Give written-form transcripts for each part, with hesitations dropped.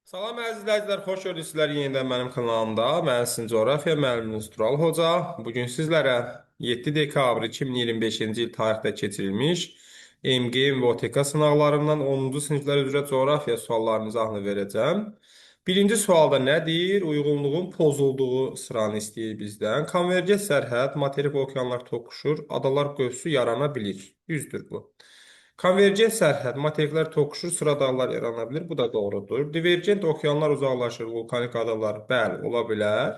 Salam əziz izləyicilər, xoş gördük sizləri yenidən mənim kanalımda. Mən sizin coğrafiya müəlliminiz Tural Hoca. Bugün sizlərə 7 dekabr 2025-ci il tarixdə keçirilmiş MGM və OTK sınaqlarından 10-cu siniflər üzrə coğrafiya suallarının izahını verəcəm. Birinci sualda nədir? Uyğunluğun pozulduğu sıranı istəyir bizdən. Konvergent sərhəd, materik və okeanlar toqquşur, adalar qövsü yarana bilir. Düzdür bu. Konvergent sərhəd, materiklər toqquşur, sıra dağlar yarana bilir. Bu da doğrudur. Divergent okeanlar uzaqlaşır, vulkanik adalar, bəli, ola bilər.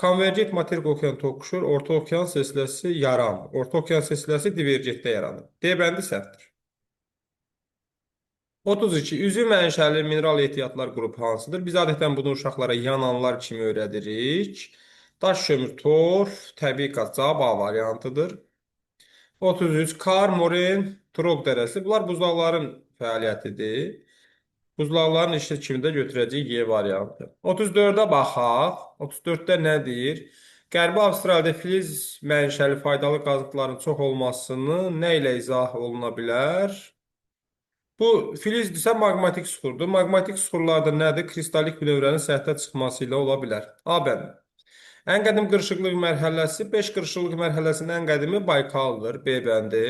Konvergent materik okean toqquşur, orta okean silsiləsi yaranır. Orta okean silsiləsi divergentdə yaranır. D bəndi səhvdir. 32. Üzvü mənşəli mineral ehtiyatlar qrupu hansıdır? Biz adətən bunu uşaqlara yananlar kimi öyrədirik. Daş, kömür, torf, təbii qaz, cavab A variantıdır. 33. Kar, Moren, Trog dərəsi. Bunlar buzlaqların fəaliyyətidir. Buzlaqların işi kimi də götürəcəyik Y variantı. 34-ə baxaq. 34-də nədir? Qərbi Avstraliyada filiz mənşəli faydalı qazıntıların çox olmasını nə ilə izah oluna bilər? Bu filizdirsə maqmatik suxurdur. Maqmatik suxurlarda nədir? Kristallik bünövrənin səthə çıxması ilə ola bilər. A bəndi. Ən qədim qırışıqlıq mərhələsi 5 qırışıqlıq mərhələsinin ən qədimi Baykaldır. B bəndi.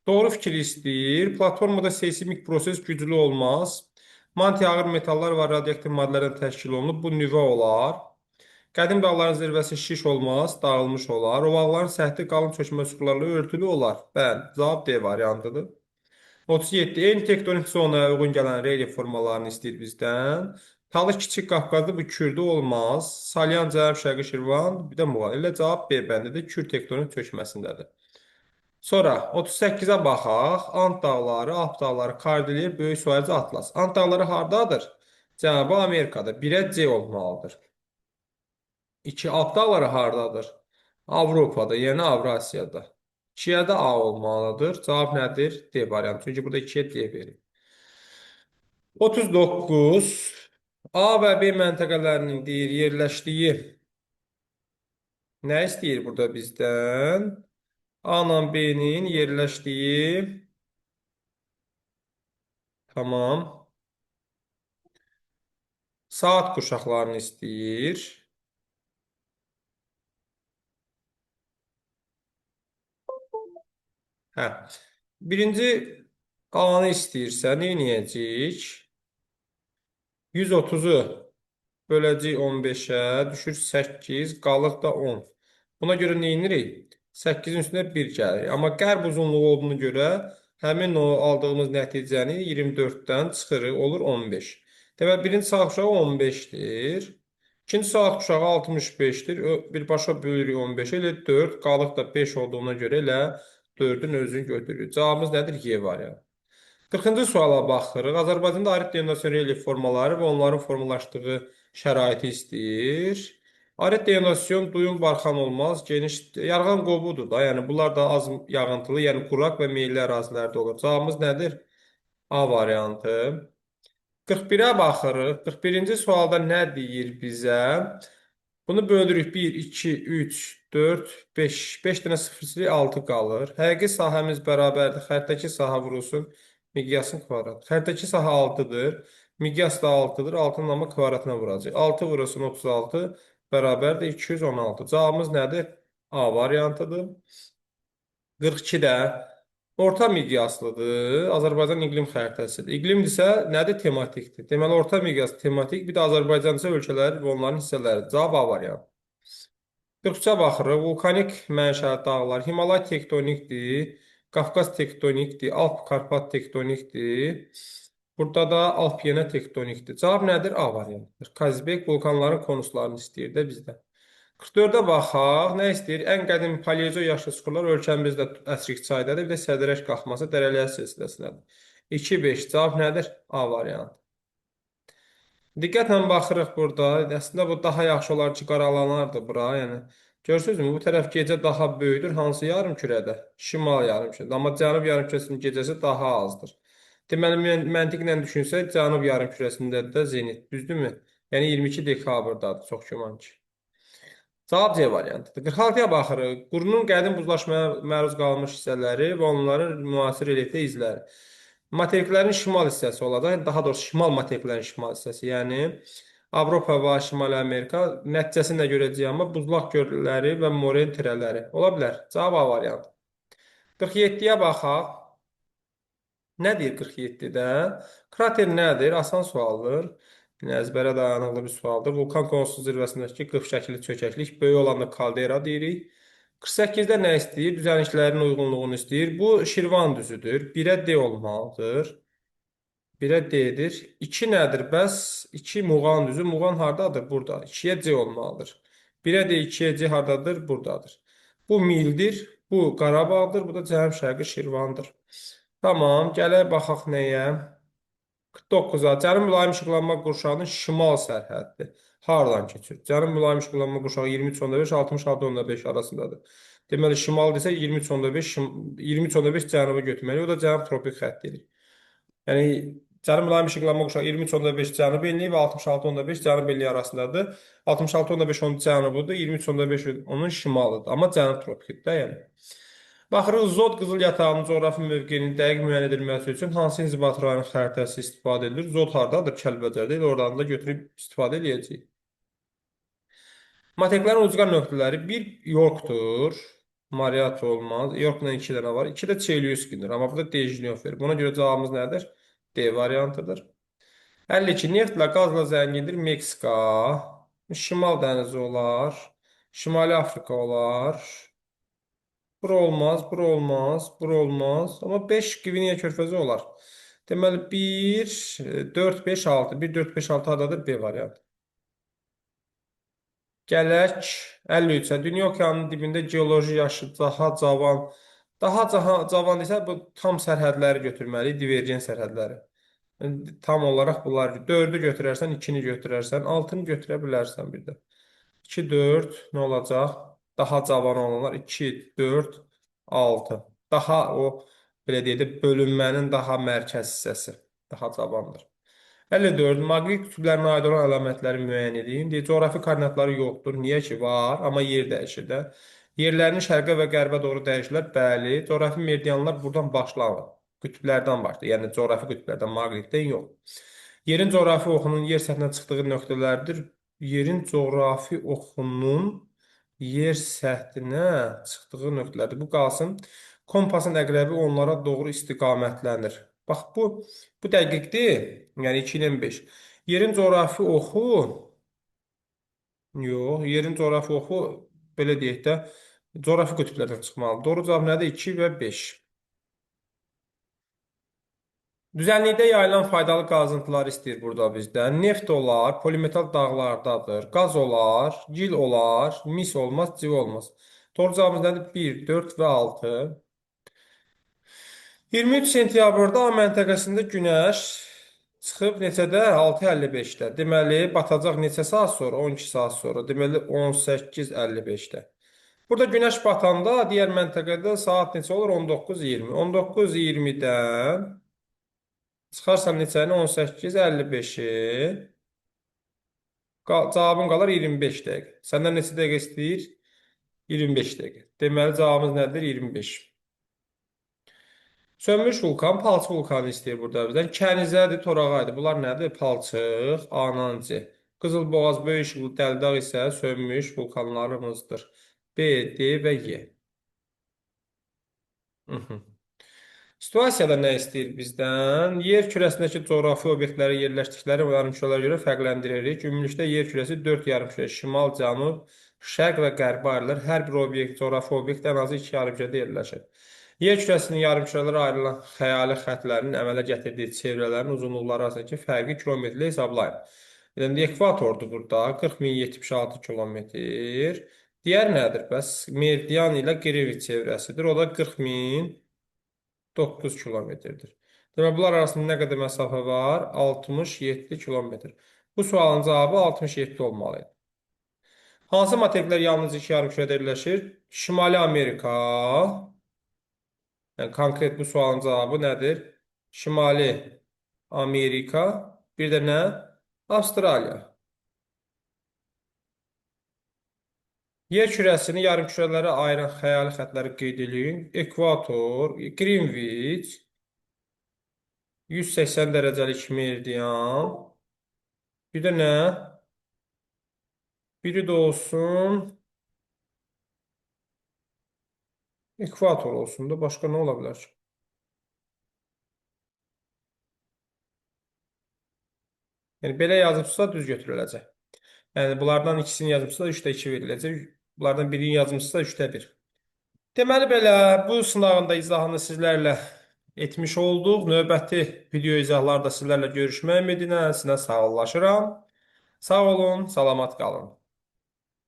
Doğru fikir istəyir. Platformada seysmik proses güclü olmaz. Manti ağır metallar və radioaktiv maddələrdən təşkil olunub. Bu nüvə olar. Qədim dağların zirvəsi şiş olmaz, dağılmış olar. Ovalların səthi qalın çökmə suxurlarla örtülü olar. Bəli, cavab D variantıdır. 37. Eyni tektonik zonaya uyğun gələn relyef formalarını istəyir bizdən. Talış Kiçik Qafqazda bu Kürdə olmaz. Salyan Cənub Şərqi Şirvan, bir də Muğan. Elə cavab B bəndidir. Kür tektonik çökməsindədir. Sonra 38-ə baxaq. Ant dağları, Alp dağları, Kordilyer, Böyük Suaycı, Atlas. Ant dağları hardadır? Cənubi Amerikada. 1-ə C olmalıdır. 2. Alp dağları hardadır? Avropada, yəni Avrasiyada. 2-yə də A olmalıdır. Cavab nədir? D variantı. Çünki burada 2-yə D verir. 39. A və B məntəqələrinin deyir, yerləşdiyi nə istəyir burada bizdən? A ilə B-nin yerləşdiyi tamam. Saat quşaqlarını istəyir. Hə. Birinci A-nı istəyirsə, nə edəcəyik? 130-u böləcəyik 15-ə, düşür 8, qalıq da 10. Buna görə nə edirik? 8-in üstünə 1 gəlir. Amma qərb uzunluğu olduğuna görə həmin o aldığımız nəticəni 24-dən çıxırıq, olur 15. Deməli, birinci saat quşağı 15-dir. İkinci saat quşağı 65-dir. Birbaşa bölürük 15-ə, elə 4, qalıq da 5 olduğuna görə elə 4-ün özünü götürürük. Cavabımız nədir? Y variantı. 40-cı suala baxırıq. Azərbaycanda arid denosiyon relyef formaları və onların formalaşdığı şəraiti istəyir. Arid denosiyon duyun barxan olmaz, geniş yarğan qobudur da. Yəni bunlar da az yağıntılı, yəni quraq və meyilli ərazilərdə olur. Cavabımız nədir? A variantı. 41-ə baxırıq. 41-ci sualda nə deyir bizə? Bunu bölürük 1, 2, 3, 4, 5. 5 dənə 0, 6 qalır. Həqiqi sahəmiz bərabərdir. Xəttəki sahə vurulsun. Miqyasın kvadratı. Xəttəki sahə 6-dır. Miqyas da 6-dır. 6-nın amma kvadratına vuracaq. 6 vurulsun 36 bərabərdir 216. Cavabımız nədir? A variantıdır. 42-də orta miqyaslıdır. Azərbaycan iqlim xəritəsidir. İqlimdirsə nədir? Tematikdir. Deməli, orta miqyas tematik, bir də Azərbaycan isə ölkələri və onların hissələri. Cavab A variantı. 43-ə baxırıq. Vulkanik mənşəli dağlar. Himalay tektonikdir. Qafqaz tektonikdir. Alp Karpat tektonikdir. Burada da Alp yenə tektonikdir. Cavab nədir? A variantıdır. Kazbek vulkanların konuslarını istəyir də bizdən. 44-ə baxaq. Nə istəyir? Ən qədim paleozoy yaşlı suxurlar ölkəmizdə Əsrik çaydadır. Bir də Sədrək qalxması Dərəliyyə silsiləsindədir. 2-5. Cavab nədir? A variantı. Diqqətlə baxırıq burada. Əslində bu daha yaxşı olar ki, qaralanardı bura. Yəni görürsünüzmü? Bu tərəf gecə daha böyükdür. Hansı yarımkürədə? Şimal yarımkürədə. Amma cənub yarımkürəsinin gecəsi daha azdır. Deməli, məntiqlə düşünsək, cənub yarımkürəsində də zenit, düzdürmü? Yəni 22 dekabrdadır, çox güman ki. Cavab C variantıdır. 46-ya baxırıq. Qurunun qədim buzlaşmaya məruz qalmış hissələri və onların müasir relyefdə izləri. Materiklərin şimal hissəsi olacaq. Daha doğrusu şimal materiklərin şimal hissəsi. Yəni Avropa və Şimali Amerika nəticəsini də görəcəyik, amma buzlaq gölləri və moren tirələri. Ola bilər. Cavab A variantı. 47-yə baxaq. Nə deyir 47-də? Krater nədir? Asan sualdır. Yəni əzbərə dayanıqlı bir sualdır. Vulkan konusuz zirvəsindəki qıf şəkilli çökəklik böyük olanda kaldera deyirik. 48-də nə istəyir? Düzənliklərin uyğunluğunu istəyir. Bu Şirvan düzüdür. 1-ə D olmalıdır. 1-ə D-dir. 2 nədir? Bəs 2 Muğan düzü. Muğan hardadır? Burada. 2-yə C olmalıdır. 1-ə D, 2-yə C hardadır? Buradadır. Bu mildir. Bu Qarabağdır. Bu da Cənub-Şərqi Şirvandır. Tamam, gələk baxaq nəyə? 49-a. Cənub mülayim işıqlanma qurşağının şimal sərhəddi. Hardan keçir? Cənub mülayim işıqlanma qurşağı 23.5 66.5 arasındadır. Deməli şimal desə 23.5 23.5 cənuba götürməli. O da cənub tropik xəttidir. Yəni cənub mülayim işıqlanma qurşağı 23.5 cənub enliyi və 66.5 cənub enliyi arasındadır. 66.5 onun cənubudur, 23.5 onun şimalıdır. Amma cənub tropikdir də yəni. Baxırıq, Zod qızıl yatağının coğrafi mövqeyinin dəqiq müəyyən edilməsi üçün hansı inzibat rayonu xəritəsi istifadə edilir? Zod hardadır? Kəlbəcərdə. Oradan da götürüb istifadə edəcəyik. Materiklərin ucqar nöqtələri bir Yorkdur. Mariat olmaz. Yorkla 2 dənə var. 2 də Çelyuskindir. Amma burada Dejnyov verir. Buna görə cavabımız nədir? D variantıdır. 52. Neftlə, qazla zəngindir Meksika. Şimal dənizi olar. Şimali Afrika olar. Bura olmaz, bura olmaz, bura olmaz. Amma 5 Qviniya körfəzi olar. Deməli 1, 4, 5, 6. 1, 4, 5, 6 hardadır? B variantı. Gələk 53-ə. Dünya okeanının dibində geoloji yaşı daha cavan isə bu tam sərhədləri götürməli, divergen sərhədləri. Yəni, tam olaraq bunlar 4-ü götürərsən, 2-ni götürərsən, 6-nı götürə bilərsən bir də. 2, 4 nə olacaq? Daha cavan olanlar 2, 4, 6. Daha o belə deyək də bölünmənin daha mərkəz hissəsi daha cavandır. 54. Maqnit qütblərinə aid olan əlamətləri müəyyən edin. Deyək, coğrafi koordinatları yoxdur. Niyə ki? Var, amma yer dəyişir də. Yerlərini şərqə və qərbə doğru dəyişirlər. Bəli, coğrafi meridianlar buradan başlanır. Qütblərdən başlayır. Yəni coğrafi qütblərdən, maqnitdən yox. Yerin coğrafi oxunun yer səthinə çıxdığı nöqtələrdir. Yerin coğrafi oxunun yer səthinə çıxdığı nöqtələrdir. Bu qalsın. Kompasın əqrəbi onlara doğru istiqamətlənir. Bax, bu dəqiqdir. Yəni 2 ilə 5. Yerin coğrafi oxu, yox, yerin coğrafi oxu, belə deyək də, coğrafi qütblərdən çıxmalıdır. Doğru cavab nədir? 2 və 5. Düzənlikdə yayılan faydalı qazıntılar istəyir burada bizdən. Neft olar, polimetal dağlardadır. Qaz olar, gil olar, mis olmaz, civ olmaz. Doğru cavabımız nədir? 1, 4 və 6. 23 sentyabrda A məntəqəsində günəş çıxıb neçədə? 6:55-də. Deməli, batacaq neçə saat sonra? 12 saat sonra. Deməli, 18:55-də. Burada günəş batanda digər məntəqədə saat neçə olur? 19:20. 19:20-dən çıxarsan neçəni? 18:55-i. Cavabın qalar 25 dəqiqə. Səndən neçə dəqiqə istəyir? 25 dəqiqə. Deməli, cavabımız nədir? 25. Sönmüş vulkan, palçıq vulkanı istəyir burada bizdən. Kənizədir, Torağaydır. Bunlar nədir? Palçıq, Ananci. Qızılboğaz, Böyük İşıqlı, Dəldağ isə sönmüş vulkanlarımızdır. B, D və Y. Situasiyada nə istəyir bizdən? Yer kürəsindəki coğrafi obyektləri yerləşdikləri yarımkürələrə görə fərqləndiririk. Ümumilikdə yer kürəsi 4 yarımkürə, şimal, cənub, şərq və qərb ayrılır. Hər bir obyekt, coğrafi obyekt ən azı 2 yarımkürədə yerləşir. Yer kürəsinin yarımkürələrə ayrılan xəyali xətlərinin əmələ gətirdiyi çevrələrin uzunluqları arasındakı fərqi kilometrlə hesablayın. Yəni, ekvatordur burada, 40.076 kilometr. Digər nədir? Bəs meridian ilə Greenwich çevrəsidir. O da 40.009 kilometrdir. Demək, bunlar arasında nə qədər məsafə var? 67 kilometr. Bu sualın cavabı 67 olmalı. Hansı materiklər yalnız 2 yarımkürədə yerləşir? Şimali Amerika. Yəni, konkret bu sualın cavabı nədir? Şimali Amerika, bir də nə? Avstraliya. Yer kürəsini yarımkürələrə ayıran xəyali xətləri qeyd edin. Ekvator, Greenwich, 180 dərəcəlik meridian. Bir də nə? Biri də olsun ekvator olsun da başqa nə ola bilər? Yəni belə yazıbsa düz götürüləcək. Yəni bunlardan ikisini yazıbsa 3-də 2 veriləcək. Bunlardan birini yazmışsa 3-də 1. Deməli belə bu sınağın da izahını sizlərlə etmiş olduq. Növbəti video izahlarda sizlərlə görüşmək ümidi ilə sizlə sağollaşıram. Sağ olun, salamat qalın.